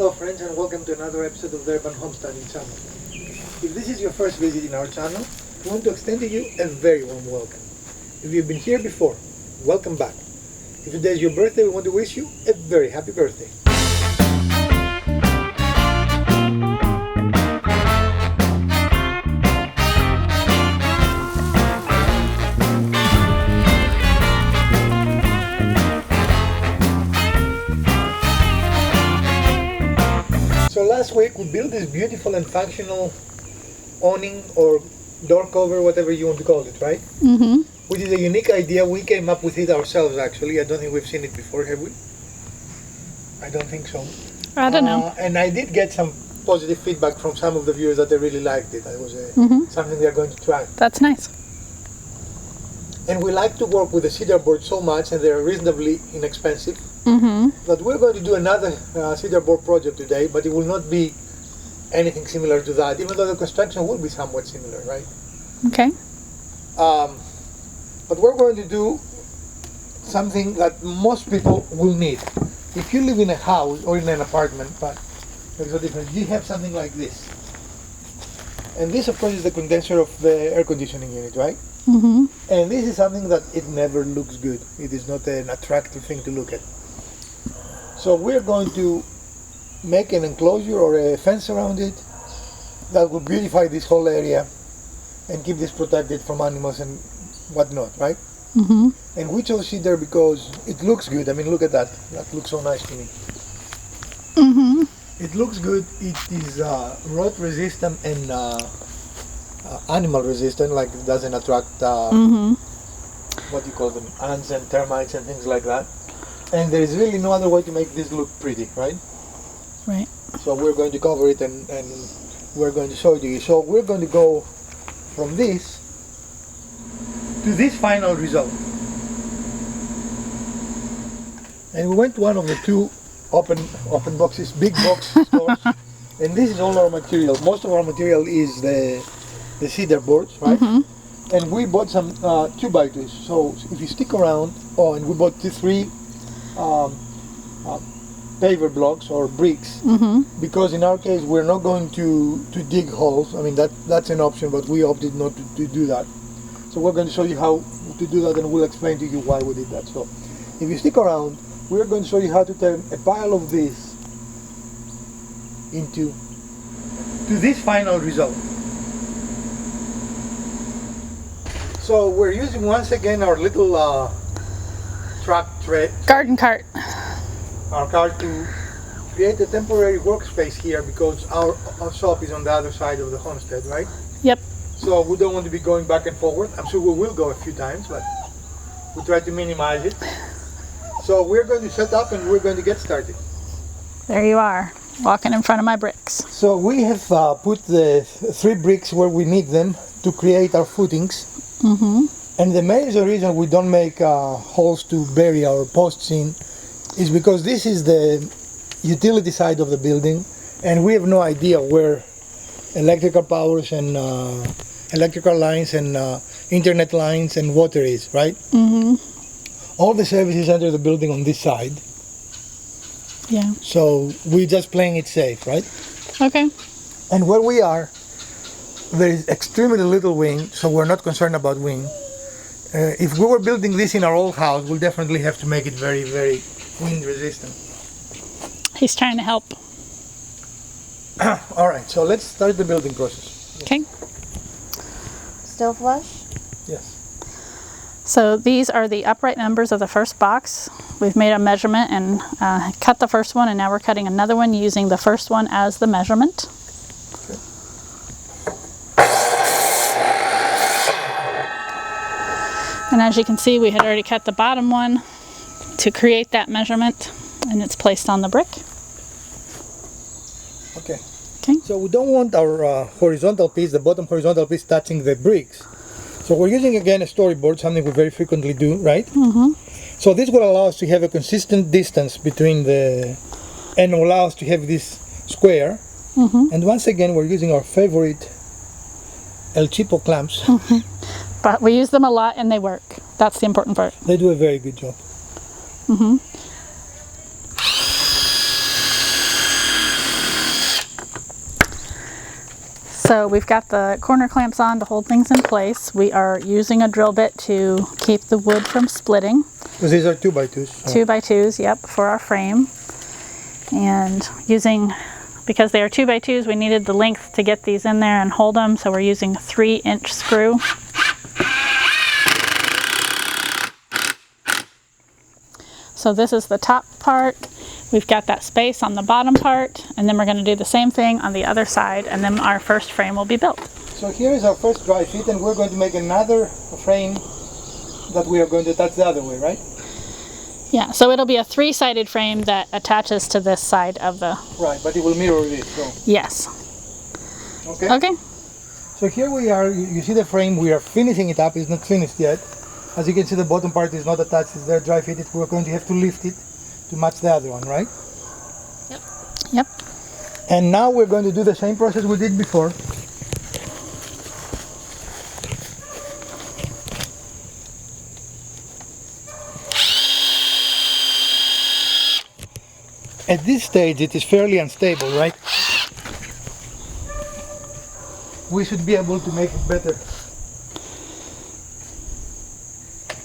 Hello friends, and welcome to another episode of the Urban Homesteading channel. If this is your first visit in our channel, we want to extend to you a very warm welcome. If you've been here before, welcome back. If today is your birthday, we want to wish you a very happy birthday. So last week we built this beautiful and functional awning or door cover, whatever you want to call it, right? Mm-hmm. Which is a unique idea. We came up with it ourselves actually. I don't think we've seen it before, have we? I don't think so. I don't know. And I did get some positive feedback from some of the viewers that they really liked it. It was something they're going to try. That's nice. And we like to work with the cedar board so much, and they're reasonably inexpensive, that we're going to do another cedar board project today, but it will not be anything similar to that, even though the construction will be somewhat similar, right? Okay. But we're going to do something that most people will need. If you live in a house or in an apartment, but there's a difference, you have something like this. And this, of course, is the condenser of the air conditioning unit, right? Mm-hmm. And this is something that it never looks good. It is not an attractive thing to look at. So we're going to make an enclosure or a fence around it that will beautify this whole area and keep this protected from animals and whatnot, right? Mm-hmm. And we chose cedar because it looks good. I mean, look at that. That looks so nice to me. Mm-hmm. It looks good. It is rot resistant and animal resistant, like it doesn't attract what you call them, ants and termites and things like that. And there is really no other way to make this look pretty, right? Right. So we're going to cover it and we're going to show it to you. So we're going to go from this to this final result. And we went to one of the two open boxes, big box stores, and this is all our material. Most of our material is the cedar boards, right? Mm-hmm. And we bought some 2x2s. So if you stick around, and we bought three paver blocks or bricks, because in our case we're not going to dig holes. I mean that's an option, but we opted not to do that. So we're going to show you how to do that, and we'll explain to you why we did that. So if you stick around, we're going to show you how to turn a pile of this into this final result. So we're using once again our little Garden cart. Our cart to create a temporary workspace here, because our shop is on the other side of the homestead, right? Yep. So we don't want to be going back and forward. I'm sure we will go a few times, but we try to minimize it. So we're going to set up and we're going to get started. There you are, walking in front of my bricks. So we have put the 3 bricks where we need them to create our footings. And the major reason we don't make holes to bury our posts in is because this is the utility side of the building, and we have no idea where electrical powers and electrical lines and internet lines and water is, right? All the services enter the building on this side. Yeah. So we're just playing it safe, right? Okay. And where we are, there is extremely little wind, so we're not concerned about wind. If we were building this in our old house, we'll definitely have to make it very, very wind resistant. He's trying to help. All right, so let's start the building process. Okay. Still flush? Yes. So these are the upright members of the first box. We've made a measurement and cut the first one, and now we're cutting another one using the first one as the measurement. Okay. And as you can see, we had already cut the bottom one to create that measurement, and it's placed on the brick. Okay. Okay. So we don't want our horizontal piece, the bottom horizontal piece, touching the bricks. So we're using again a storyboard, something we very frequently do, right? So this will allow us to have a consistent distance between and allow us to have this square. And once again, we're using our favorite El Chipo clamps. But we use them a lot and they work. That's the important part. They do a very good job. So we've got the corner clamps on to hold things in place. We are using a drill bit to keep the wood from splitting. Because these are 2x2s. So. 2x2s, yep, for our frame. And because they are 2x2s, we needed the length to get these in there and hold them, so we're using a 3-inch screw. So this is the top part. We've got that space on the bottom part, and then we're going to do the same thing on the other side, and then our first frame will be built. So here is our first dry fit, and we're going to make another frame that we are going to attach the other way, right? Yeah, so it'll be a 3-sided frame that attaches to this side of the... Right, but it will mirror this, so... Yes. Okay. Okay. So here we are, you see the frame, we are finishing it up, it's not finished yet. As you can see, the bottom part is not attached, it's there dry fitted. We're going to have to lift it to match the other one, right? Yep. Yep. And now we're going to do the same process we did before. At this stage it is fairly unstable, right? We should be able to make it better.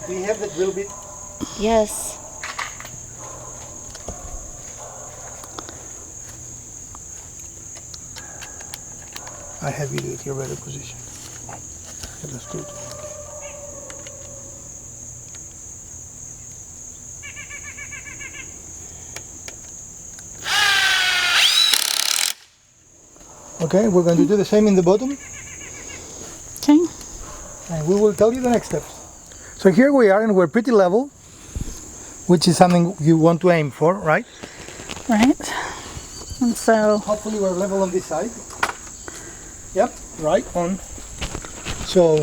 Do you have the drill bit? Yes. I have you do it, your better position. Let's do it. Okay, we're going to do the same in the bottom, Okay. and we will tell you the next steps. So here we are, and we're pretty level, which is something you want to aim for, right? Right. And so... Hopefully we're level on this side. Yep, right on. So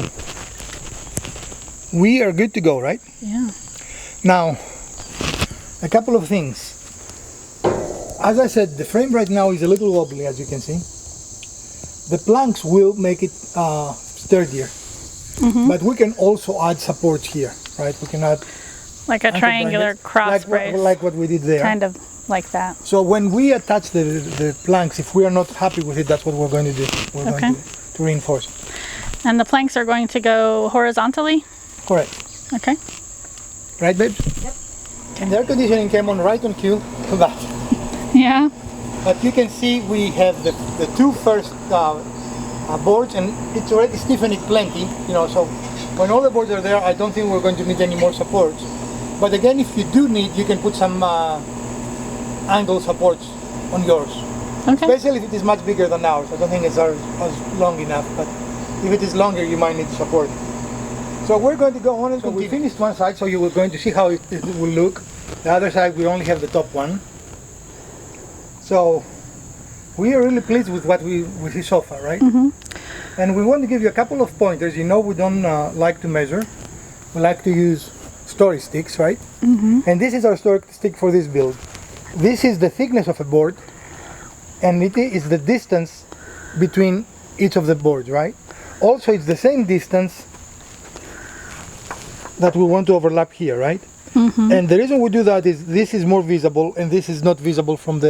we are good to go, right? Yeah. Now, a couple of things. As I said, the frame right now is a little wobbly, as you can see. The planks will make it sturdier, but we can also add supports here, right? We can add Like a triangular cross brace. like what we did there. Kind of like that. So when we attach the planks, if we are not happy with it, that's what we're going to do. We're going to reinforce it. And the planks are going to go horizontally? Correct. Okay. Right, babes? Yep. And the air conditioning came on right on cue for that. Yeah. But you can see we have the two first boards, and it's already stiffening plenty, you know, so when all the boards are there, I don't think we're going to need any more supports. But again, if you do need, you can put some angle supports on yours. Okay. Especially if it is much bigger than ours. I don't think it's as long enough, but if it is longer, you might need support. So we're going to go on and we finished one side, so you were going to see how it will look. The other side, we only have the top one. So we are really pleased with what with this so far, right? Mm-hmm. And we want to give you a couple of pointers. You know, we don't like to measure. We like to use story sticks, right? Mm-hmm. And this is our story stick for this build. This is the thickness of a board, and it is the distance between each of the boards, right? Also, it's the same distance that we want to overlap here, right? Mm-hmm. And the reason we do that is this is more visible, and this is not visible from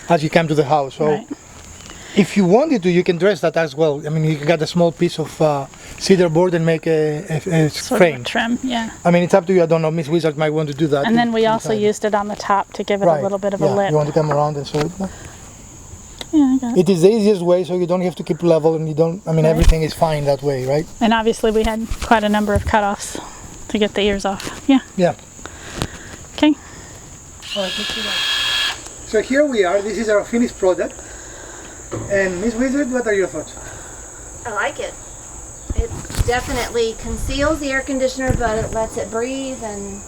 as you come to the house. So, Right. if you wanted to, you can dress that as well. I mean, you can get a small piece of cedar board and make a Sort frame. of a trim, yeah. I mean, it's up to you. I don't know. Miss Wizard might want to do that. And then we also inside. used it on the top to give it Right. a little bit of Yeah, a lip. you want to come around and show it? Yeah, I got it. It is the easiest way, so you don't have to keep level, and you don't. I mean, Right. everything is fine that way, right? And obviously we had quite a number of cutoffs to get the ears off. Yeah. Yeah. Okay. All right, let's do that. So here we are. This is our finished product. And Miss Wizard, what are your thoughts? I like it. It definitely conceals the air conditioner, but it lets it breathe, and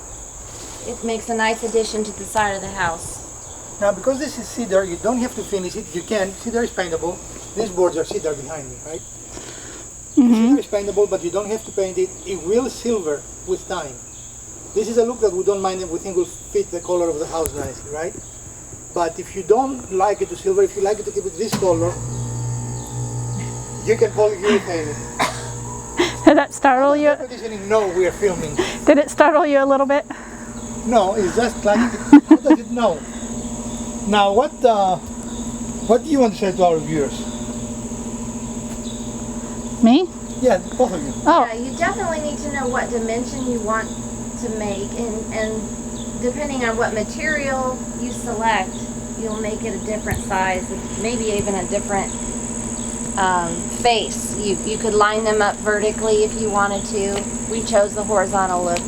it makes a nice addition to the side of the house. Now, because this is cedar, you don't have to finish it. You can. Cedar is paintable. These boards are cedar behind me, right? Cedar is paintable, but you don't have to paint it. It will silver with time. This is a look that we don't mind, and we think will fit the color of the house nicely, right? But if you don't like it to silver, if you like it to keep it this color, you can polyurethane it. Did that startle you? Air conditioning, no, we are filming. Did it startle you a little bit? No, it's just like, how does it know? Now, what do you want to say to our viewers? Me? Yeah, both of you. Oh, Yeah, you definitely need to know what dimension you want to make, and depending on what material you select, you'll make it a different size, maybe even a different face. You could line them up vertically if you wanted to. We chose the horizontal look.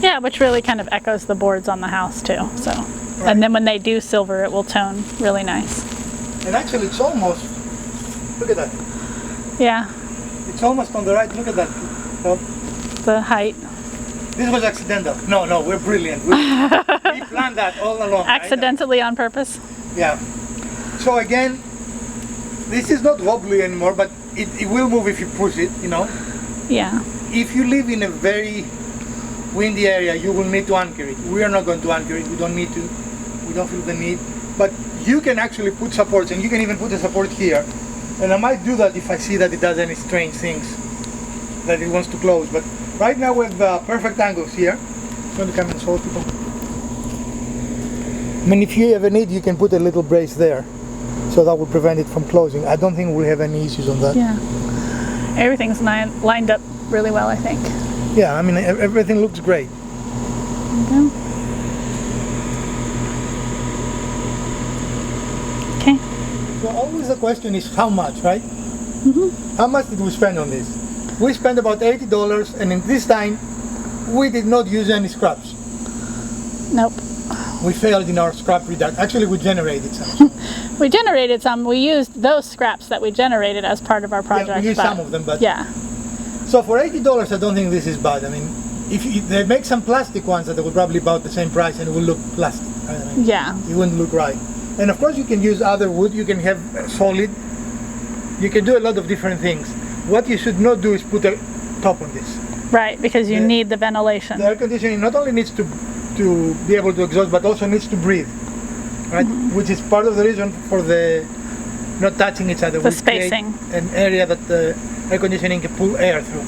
yeah, which really kind of echoes the boards on the house too. So, and then when they do silver, it will tone really nice. And actually, it's almost, look at that. Yeah, It's almost on the right. Look at that. Oh, the height. this was accidental. No, we're brilliant. We planned that all along. right? Accidentally on purpose. Yeah. So again, this is not wobbly anymore, but it will move if you push it, you know. Yeah. If you live in a very windy area, you will need to anchor it. We are not going to anchor it. We don't need to. We don't feel the need. But you can actually put supports, and you can even put a support here. And I might do that if I see that it does any strange things that it wants to close. But right now we have perfect angles here. I'm going to come and show people. I mean, if you ever need, you can put a little brace there. So that will prevent it from closing. I don't think we'll have any issues on that. Yeah. Everything's lined up really well, I think. Yeah, I mean, everything looks great. Okay. So always the question is how much, right? How much did we spend on this? We spent about $80, and in this time, we did not use any scraps. Nope. We failed in our scrap reduction. Actually, we generated some. We generated some. We used those scraps that we generated as part of our project. Yeah, we used some of them, but yeah. So for $80, I don't think this is bad. I mean, they make some plastic ones that will probably about the same price, and it will look plastic. Right? I mean, Yeah. it wouldn't look right. And of course, you can use other wood. You can have solid. You can do a lot of different things. What you should not do is put a top on this. Right, because you need the ventilation. The air conditioning not only needs to be able to exhaust, but also needs to breathe, right? Which is part of the reason for the not touching each other. The We create spacing. an area that the air conditioning can pull air through.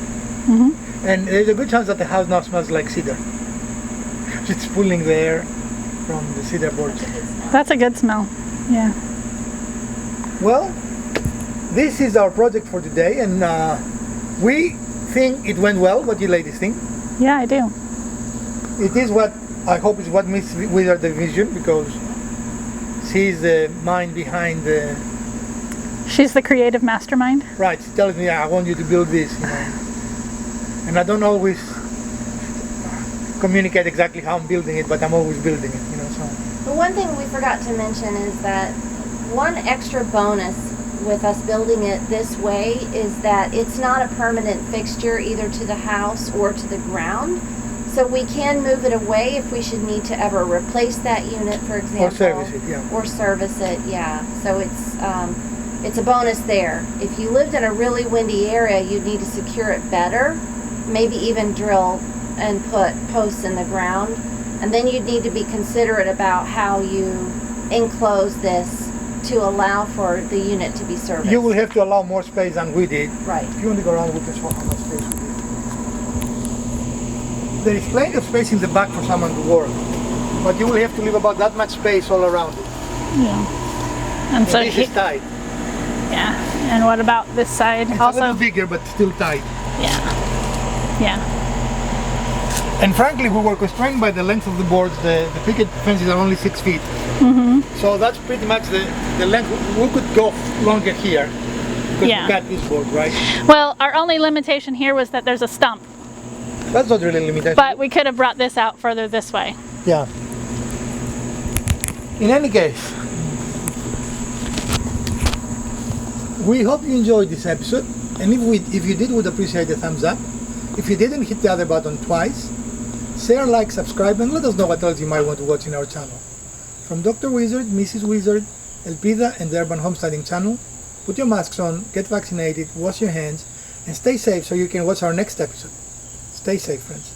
And there's a good chance that the house now smells like cedar. It's pulling the air from the cedar boards. That's a good smell. Yeah. Well, this is our project for today, and we think it went well. What do you ladies think? Yeah, I do. It is what I hope is what Miss Wizard the vision, because she's the mind behind the. She's the creative mastermind. Right, she tells me, I want you to build this, you know. And I don't always communicate exactly how I'm building it, but I'm always building it, you know. So. The one thing we forgot to mention is that one extra bonus with us building it this way is that it's not a permanent fixture either to the house or to the ground. So we can move it away if we should need to ever replace that unit, for example. Or service it, yeah. Or service it, yeah. So it's a bonus there. If you lived in a really windy area, you'd need to secure it better, maybe even drill and put posts in the ground. And then you'd need to be considerate about how you enclose this to allow for the unit to be serviced. You will have to allow more space than we did. Right. If you want to go around, we can show how much space we did. There is plenty of space in the back for someone to work, but you will have to leave about that much space all around it. Yeah. And so this is tight. yeah. And what about this side? It's also a little bigger, but still tight. Yeah. Yeah. And frankly, we were constrained by the length of the boards. The picket fences are only 6 feet. So that's pretty much the length. We could go longer here because Yeah. we got this board, right? Well, our only limitation here was that there's a stump, That's not really limited. but we could have brought this out further this way. Yeah. In any case, we hope you enjoyed this episode, and if you did, we'd appreciate a thumbs up. If you didn't, hit the other button twice. Share, like, subscribe, and let us know what else you might want to watch in our channel. From Dr. Wizard, Mrs. Wizard, Elpida, and the Urban Homesteading channel, put your masks on, get vaccinated, wash your hands, and stay safe so you can watch our next episode. Stay safe, friends.